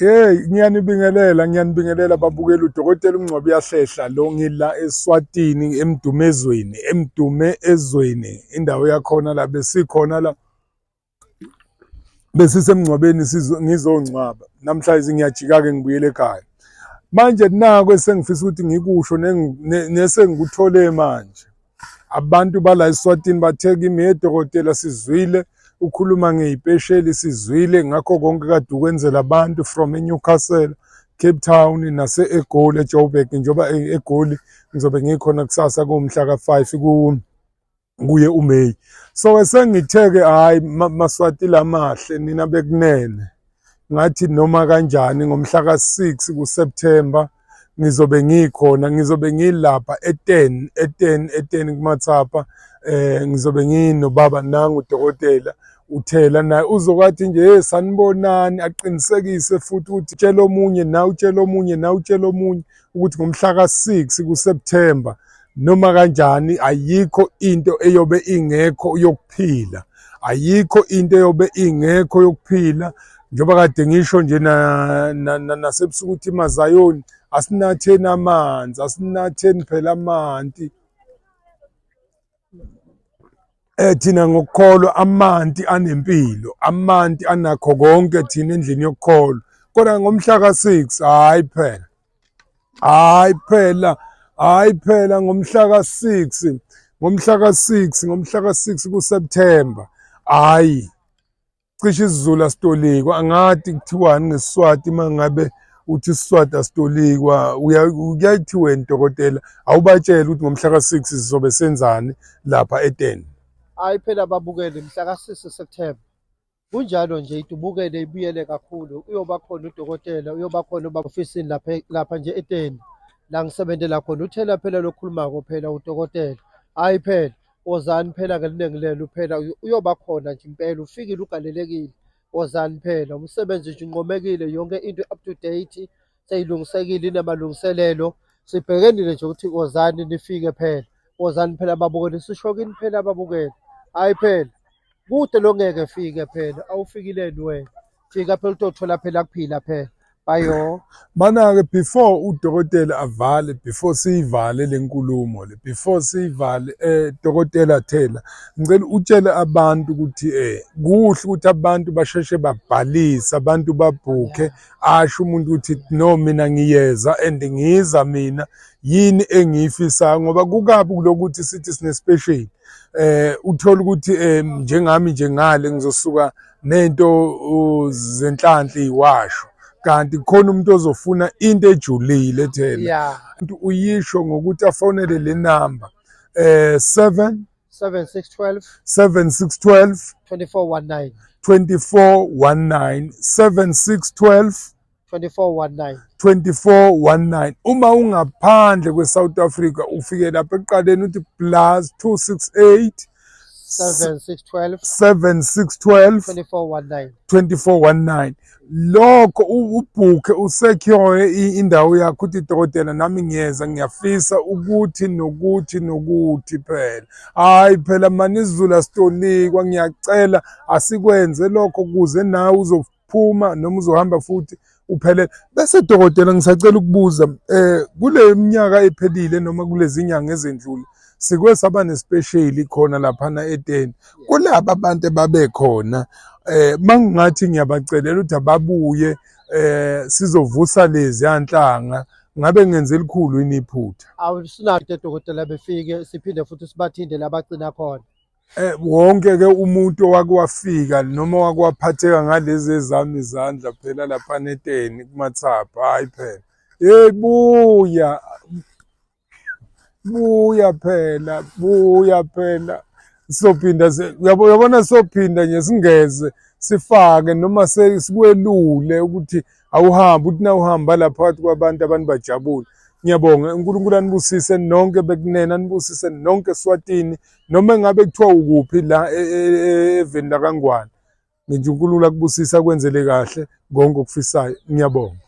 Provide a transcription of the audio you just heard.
Ngiyanibingelela babukela udokotela uNgcobo Yahlehla lo ngila eSwatini Emdume Ezweni indawo yakhona la besikhona la besisemngcwabeni ngizongcwaba namhlanje ngiyajika ke ngibuyele ekhaya manje nako esengifisa ukuthi ngikusho nesengikuthole manje abantu bala eSwatini bathe kimi edokotela sizwile ukhuluma ngeyipesheli sizwile ngakho konke kade ukwenzela abantu from eNewcastle Cape Town nase eGoli eJoburg njoba eGoli ngizobe ngikhona kusasa kumhla ka5 kuye uMay so esengitheke hayi maswati lamahle nina bekunene ngathi noma kanjani ngomhla ka6 kuSeptember ngizobe ngikhona ngizobe ngilapha e10 kuMathapa ngizobe nginobaba nangu udokotela uthela naye uzokwathi nje sanibonani aqinisekise futhi ukuthi utshela omunye na utshela omunye ukuthi ngomhla ka6 kuSeptember noma kanjani ayikho into eyobe ingekho yokuphila ayikho into eyobe ingekho yokuphila njoba kade ngisho nje nasebusuku ukuthi maZayoni asinatheni amanzi asinatheni phela amanti thina ngokukholwa amanti anempilo amanti anakho konke thina endlini yokukholwa kodwa ngomhla ka6 hayi phela ngomhla ka6 kuSeptember hayi cishe isiZulu asitolikwa angathi kuthiwani ngeSiswati mangabe uthi iSiswati asitolikwa uyayithi wena dokotela awubatshela ukuthi ngomhla ka6 sizobe senzani lapha e10 hayi phela babukele mhla ka6 September kunjalo nje itubukele ibuyele kakhulu uyoba khona udokotela uyoba khona ofisini lapha nje e10 la ngisebenzela khona uthela phela lokhulumako phela udokotela hayi phela wozani phela ngelinengilelo phela uyoba khona nje impela ufikile ugalelekile wozani phela umsebenzi nje unqomekile yonke into up to date seyilungisekile inamalungiselelo sibhekenile nje ukuthi wozani nifike phela wozani phela babukele sishokini phela babukele hayi phela kude longeke fike phela awufikileni wena fika phela utothola phela kuphila phela bayo mana-ke before udokotela avale before siyivale lenkulumo le before siyivale dokotela Thela ngicela utshele abantu ukuthi kuhle ukuthi abantu basheshe babhalise abantu babhuke asho umuntu ukuthi no mina ngiyeza and ngiza mina yini engiyifisa ngoba kukabi lokuthi sithi sine special uthola ukuthi njengami njengale ngizosuka nento zenhlanhla iwasho kanti khona umuntu ozofuna into ejulile Thela uyisho ngokuthi afonele le number 7612 2419 7612 2419 uma ungaphandle kweSouth Africa ufike lapha eqaleni uthi +268 7612 2419 lokho ubhuke usecure indawo yakho uthi dokotela nami ngiyeza ngiyafisa ukuthi nokuthi phela hayi phela mani isiZulu asitolikwa ngiyacela asikwenze lokho kuze nawe uzophuma noma uzohamba futhi uphelele bese dokotela ngisacela ukubuza kule minyaka ephelile noma kulezi nyanga ezendlule sikwesaba nespecial khona lapha e10 kulabo abantu babekhona mangingathi ngiyabacelela ukuthi ababuye sizovusa lezi yanhlanga ngabe ngenze elikhulu iniphutha awusinade dokotela befike siphinde futhi sibathinde labagcina khona wonke ke umuntu owakwafika noma owakwaphatheka ngalezi ezami izandla phela lapha e10 kuMathapa hayi phela buya phela sophinda uyabona sophinda nje singeze sifake noma sikwelule ukuthi awuhambe uthi na uhamba lapha phakathi kwabantu bajabule ngiyabonga uNkulunkulu anibusise nonke bekunena anibusise nonke eSwatini noma ngabe kuthiwa ukuphi la eveni la kaNgwane nje uNkulunkulu akubusisa kwenzele kahle konke okufisayo ngiyabonga.